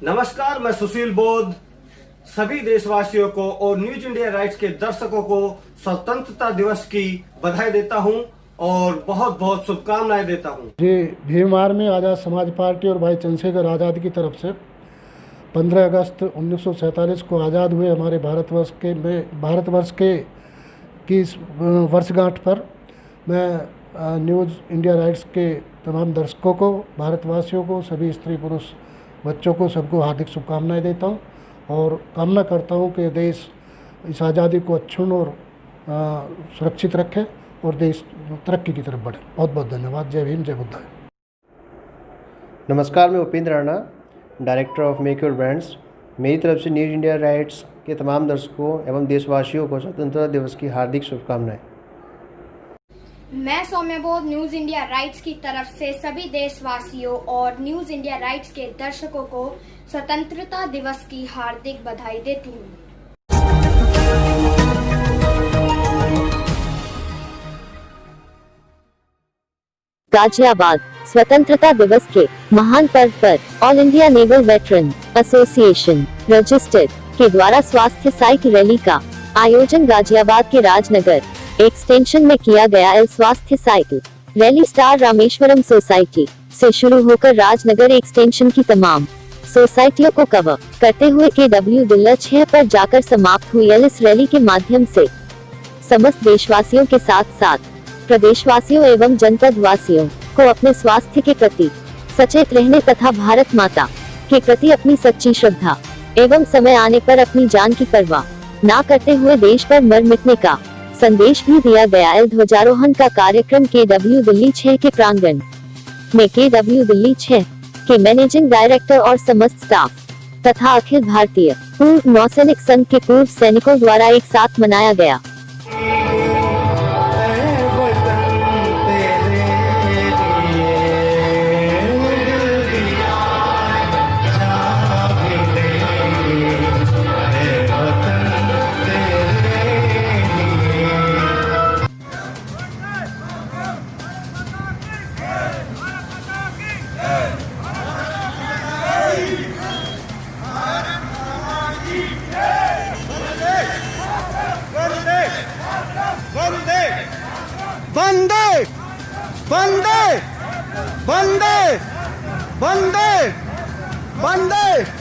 नमस्कार, मैं सुशील बोध सभी देशवासियों को और न्यूज इंडिया राइट्स के दर्शकों को स्वतंत्रता दिवस की बधाई देता हूं और बहुत बहुत शुभकामनाएं देता हूं। जी, भीम आर्मी आज़ाद समाज पार्टी और भाई चंद्रशेखर आज़ाद की तरफ से 15 अगस्त 1947 को आज़ाद हुए हमारे भारतवर्ष के की इस वर्षगांठ पर मैं न्यूज़ इंडिया राइट्स के तमाम दर्शकों को, भारतवासियों को, सभी स्त्री पुरुष बच्चों को, सबको हार्दिक शुभकामनाएं देता हूं और कामना करता हूं कि देश इस आज़ादी को अक्षुण्ण और सुरक्षित रखे और देश तरक्की की तरफ बढ़े। बहुत बहुत धन्यवाद। जय भीम, जय बुद्ध। नमस्कार, मैं Upendra Rana, director of make your brands. मेरी तरफ से न्यूज इंडिया राइट्स के तमाम दर्शकों एवं देशवासियों को स्वतंत्रता दिवस की हार्दिक शुभकामनाएं। मैं सौम्य बोध न्यूज इंडिया राइट्स की तरफ से सभी देशवासियों और न्यूज इंडिया राइट्स के दर्शकों को स्वतंत्रता दिवस की हार्दिक बधाई देती हूँ। गाजियाबाद स्वतंत्रता दिवस के महान पर्व पर all India naval veteran association registered के द्वारा स्वास्थ्य साइकिल रैली का आयोजन गाजियाबाद के राजनगर एक्सटेंशन में किया गया। स्वास्थ्य cycle rally star Rameswaram society से शुरू होकर राजनगर एक्सटेंशन की तमाम सोसाइटियों को कवर करते हुए KW दिल्ला 6 पर जाकर समाप्त हुई। इस रैली के माध्यम से समस्त देशवासियों के साथ साथ प्रदेशवासियों एवं जनपद वासियों को अपने स्वास्थ्य के प्रति सचेत रहने तथा भारत माता के प्रति अपनी सच्ची श्रद्धा एवं समय आने पर अपनी जान की परवाह न करते हुए देश पर मर मिटने का संदेश भी दिया गया। ध्वजारोहण का कार्यक्रम KW दिल्ली 6 के प्रांगण में KW दिल्ली 6 के मैनेजिंग डायरेक्टर और समस्त स्टाफ तथा अखिल भारतीय पूर्व नौसैनिक संघ के पूर्व सैनिकों द्वारा एक साथ मनाया गया। वंदे वंदे वंदे वंदे वंदे।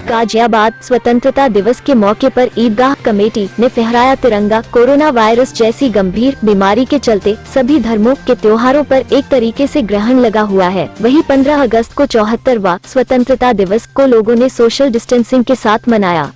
गाजियाबाद स्वतंत्रता दिवस के मौके पर ईदगाह कमेटी ने फहराया तिरंगा। कोरोना वायरस जैसी गंभीर बीमारी के चलते सभी धर्मों के त्योहारों पर एक तरीके से ग्रहण लगा हुआ है। वहीं 15 अगस्त को 74वां स्वतंत्रता दिवस को लोगों ने सोशल डिस्टेंसिंग के साथ मनाया।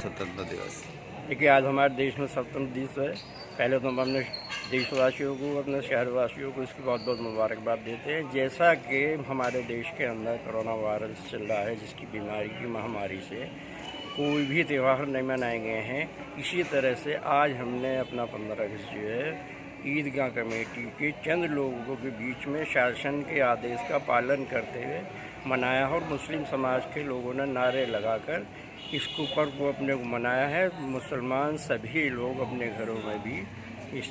स्वतंत्रता दिवस देखिए, आज हमारे देश में स्वतंत्र दिवस है। पहले तो हम अपने देशवासियों को, अपने शहरवासियों को इसकी बहुत बहुत मुबारकबाद देते हैं। जैसा कि हमारे देश के अंदर कोरोना वायरस चल रहा है, जिसकी बीमारी की महामारी से कोई भी त्यौहार नहीं मनाए गए हैं, इसी तरह से आज हमने अपना 15 अगस्त जो है ईदगाह कमेटी के चंद लोगों के बीच में शासन के आदेश का पालन करते हुए मनाया और मुस्लिम समाज के लोगों ने नारे लगाकर इसको पर्व को अपने को मनाया है। मुसलमान सभी लोग अपने घरों में भी इस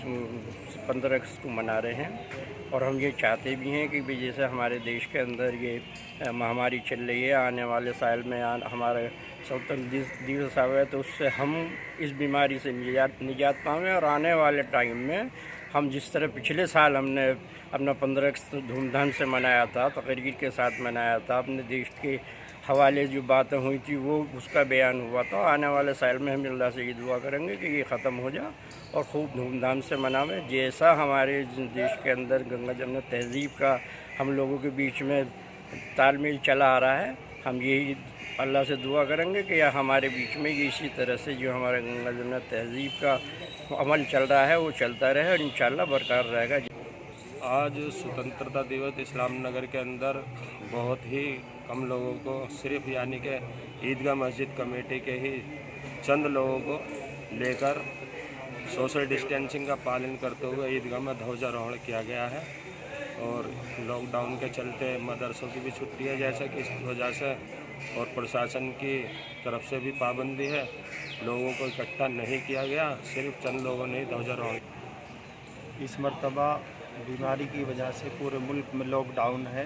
15 अगस्त को मना रहे हैं और हम ये चाहते भी हैं कि जैसे हमारे देश के अंदर ये महामारी चल रही है, आने वाले साल में हमारा स्वतंत्र दिवस आवे तो उससे हम इस बीमारी से निजात पाएँ और आने वाले टाइम में हम जिस तरह पिछले साल हमने अपना 15 अगस्त धूमधाम से मनाया था, तकरीर के साथ मनाया था, अपने देश के हवाले जो बातें हुई थी वो उसका बयान हुआ था। आने वाले साल में हम अल्लाह से ये दुआ करेंगे कि ये ख़त्म हो जाए और खूब धूमधाम से मनावें। जैसा हमारे देश के अंदर गंगा जमुना तहज़ीब का हम लोगों के बीच में तालमेल चला आ रहा है, हम यही अल्लाह से दुआ करेंगे कि हमारे बीच में ये इसी तरह से जो हमारे गंगा जमुना तहज़ीब का अमल चल रहा है वो चलता रहे और इंशाअल्लाह बरकरार रहेगा। आज स्वतंत्रता दिवस इस्लाम नगर के अंदर बहुत ही कम लोगों को, सिर्फ यानी कि ईदगाह मस्जिद कमेटी के ही चंद लोगों को लेकर सोशल डिस्टेंसिंग का पालन करते हुए ईदगाह में ध्वजारोहण किया गया है। और लॉकडाउन के चलते मदरसों की भी छुट्टी है जैसे कि इस वजह से, और प्रशासन की तरफ से भी पाबंदी है। लोगों को इकट्ठा नहीं किया गया, सिर्फ चंद लोगों ने ध्वजारोहण। इस मर्तबा बीमारी की वजह से पूरे मुल्क में लॉकडाउन है।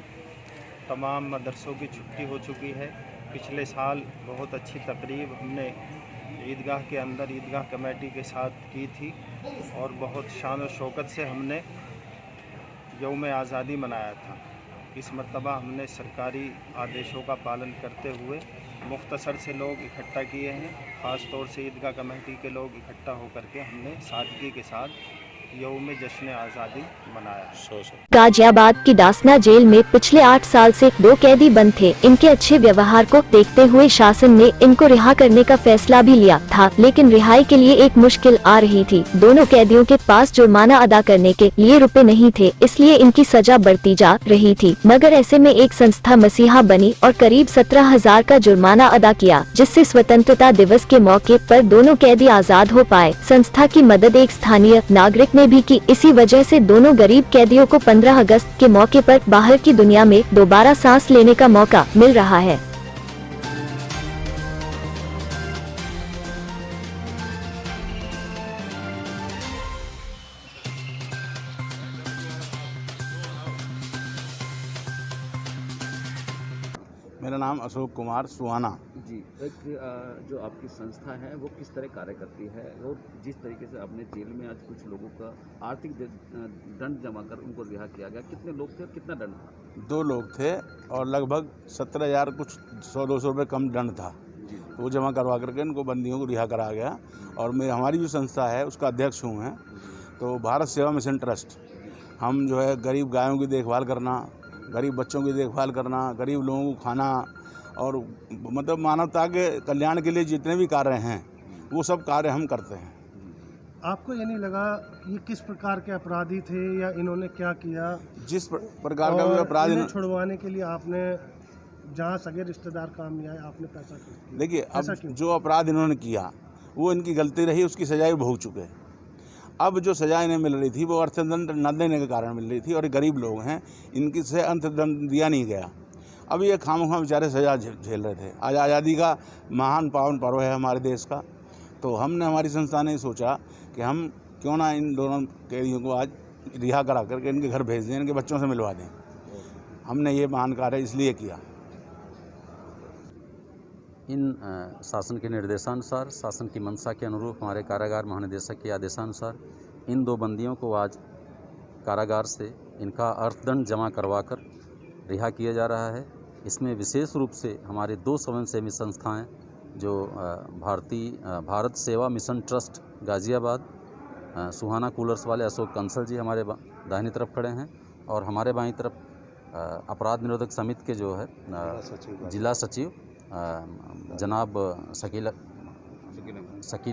तमाम मदरसों की छुट्टी हो चुकी है। पिछले साल बहुत अच्छी तकरीब हमने ईदगाह के अंदर ईदगाह कमेटी के साथ की थी और बहुत शान और शौकत से हमने यौम आज़ादी मनाया था। इस मर्तबा हमने सरकारी आदेशों का पालन करते हुए मुख्तसर से लोग इकट्ठा किए हैं। ख़ास तौर से ईदगाह कमेटी के लोग इकट्ठा होकर के हमने सादगी के साथ यौम जश्न आज़ादी मनाया। गाजियाबाद की डासना जेल में पिछले 8 साल से 2 कैदी बंद थे। इनके अच्छे व्यवहार को देखते हुए शासन ने इनको रिहा करने का फैसला भी लिया था, लेकिन रिहाई के लिए एक मुश्किल आ रही थी। दोनों कैदियों के पास जुर्माना अदा करने के लिए रुपए नहीं थे, इसलिए इनकी सजा बढ़ती जा रही थी। मगर ऐसे में एक संस्था मसीहा बनी और करीब 17,000 का जुर्माना अदा किया, जिससे स्वतंत्रता दिवस के मौके पर दोनों कैदी आजाद हो पाए। संस्था की मदद एक स्थानीय नागरिक ने भी की। इसी वजह से दोनों गरीब कैदियों को 15 अगस्त के मौके पर बाहर की दुनिया में दोबारा सांस लेने का मौका मिल रहा है। मेरा नाम अशोक कुमार सुहाना। जी, एक जो आपकी संस्था है वो किस तरह कार्य करती है और जिस तरीके से आपने जेल में आज कुछ लोगों का आर्थिक दंड जमा कर उनको रिहा किया गया, कितने लोग थे और कितना दंड था? 2 लोग थे और लगभग 17,000 कुछ 100-200 रुपये कम दंड था। तो वो जमा करवा करके इनको बंदियों को रिहा करा गया। और हमारी जो संस्था है उसका अध्यक्ष हूँ मैं। तो भारत सेवा मिशन ट्रस्ट, हम जो है गरीब गायों की देखभाल करना, गरीब बच्चों की देखभाल करना, गरीब लोगों को खाना और मतलब मानवता के कल्याण के लिए जितने भी कार्य हैं वो सब कार्य हम करते हैं। आपको ये नहीं लगा ये किस प्रकार के अपराधी थे या इन्होंने क्या किया? जिस प्रकार का भी अपराध छुड़वाने के लिए आपने जहाँ सगे रिश्तेदार काम नहीं आए आपने पैसा किया? देखिए, अब जो अपराध इन्होंने किया वो इनकी गलती रही, उसकी सजाएं भोग चुके हैं। अब जो सजा इन्हें मिल रही थी वो अर्थदंड न देने के कारण मिल रही थी और गरीब लोग हैं, इनकी से अर्थदंड दिया नहीं गया। अब ये खामखा बेचारे सजा झेल रहे थे। आज आज़ादी का महान पावन पर्व है हमारे देश का। तो हमने, हमारी संस्था ने सोचा कि हम क्यों ना इन दोनों कैदियों को आज रिहा करा करके इनके घर भेज दें, इनके बच्चों से मिलवा दें। हमने ये महान कार्य इसलिए किया। इन शासन के निर्देशानुसार, शासन की मंशा के अनुरूप हमारे कारागार महानिदेशक के आदेशानुसार इन 2 बंदियों को आज कारागार से इनका अर्थदंड जमा करवाकर रिहा किया जा रहा है। इसमें विशेष रूप से हमारे 2 स्वयंसेवी संस्थाएं जो भारत सेवा मिशन ट्रस्ट गाजियाबाद, सुहाना कूलर्स वाले अशोक कंसल जी हमारे दाहिनी तरफ खड़े हैं, और हमारे बाईं तरफ अपराध निरोधक समिति के जो है जिला सचिव जनाब शकील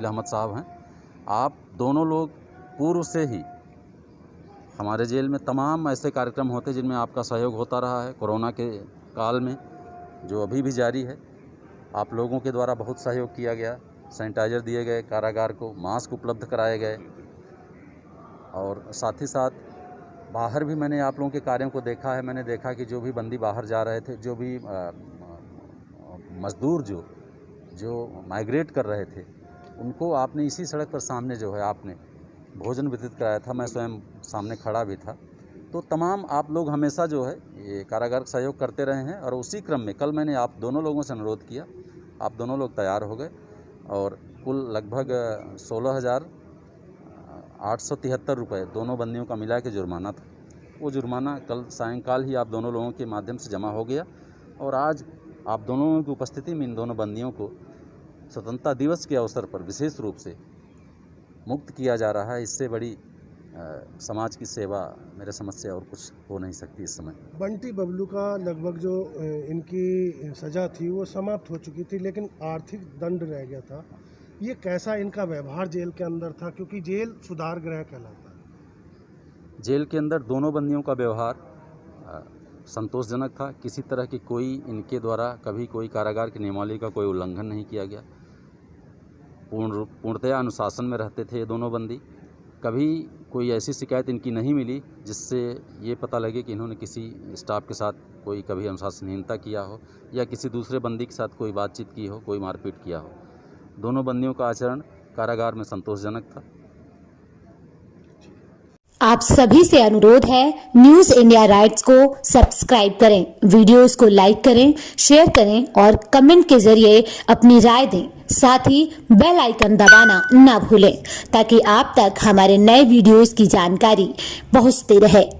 अहमद साहब हैं। आप दोनों लोग पूर्व से ही हमारे जेल में तमाम ऐसे कार्यक्रम होते जिनमें आपका सहयोग होता रहा है। कोरोना के काल में जो अभी भी जारी है, आप लोगों के द्वारा बहुत सहयोग किया गया। सैनिटाइज़र दिए गए, कारागार को मास्क उपलब्ध कराए गए, और साथ ही साथ बाहर भी मैंने आप लोगों के कार्यों को देखा है। मैंने देखा कि जो भी बंदी बाहर जा रहे थे, जो भी मज़दूर जो माइग्रेट कर रहे थे, उनको आपने इसी सड़क पर सामने जो है आपने भोजन वितरित कराया था। मैं स्वयं सामने खड़ा भी था। तो तमाम आप लोग हमेशा जो है ये कारागार का सहयोग करते रहे हैं, और उसी क्रम में कल मैंने आप दोनों लोगों से अनुरोध किया। आप दोनों लोग तैयार हो गए और कुल लगभग 16,873 रुपये दोनों बंदियों का मिला के जुर्माना था। वो जुर्माना कल सायंकाल ही आप दोनों लोगों के माध्यम से जमा हो गया, और आज आप दोनों की उपस्थिति में इन दोनों बंदियों को स्वतंत्रता दिवस के अवसर पर विशेष रूप से मुक्त किया जा रहा है। इससे बड़ी समाज की सेवा मेरे समझ से और कुछ हो नहीं सकती इस समय। बंटी बबलू का लगभग जो इनकी सज़ा थी वो समाप्त हो चुकी थी, लेकिन आर्थिक दंड रह गया था। ये कैसा इनका व्यवहार जेल के अंदर था, क्योंकि जेल सुधार गृह कहलाता है। जेल के अंदर दोनों बंदियों का व्यवहार संतोषजनक था। किसी तरह की कोई इनके द्वारा कभी कोई कारागार की नियमावली का कोई उल्लंघन नहीं किया गया। पूर्णतया अनुशासन में रहते थे ये दोनों बंदी। कभी कोई ऐसी शिकायत इनकी नहीं मिली जिससे ये पता लगे कि इन्होंने किसी स्टाफ के साथ कोई कभी अनुशासनहीनता किया हो या किसी दूसरे बंदी के साथ कोई बातचीत की हो, कोई मारपीट किया हो। दोनों बंदियों का आचरण कारागार में संतोषजनक था। आप सभी से अनुरोध है, न्यूज इंडिया राइट्स को सब्सक्राइब करें, वीडियोस को लाइक करें, शेयर करें और कमेंट के जरिए अपनी राय दें। साथ ही बेल आइकन दबाना ना भूलें ताकि आप तक हमारे नए वीडियोस की जानकारी पहुंचती रहे।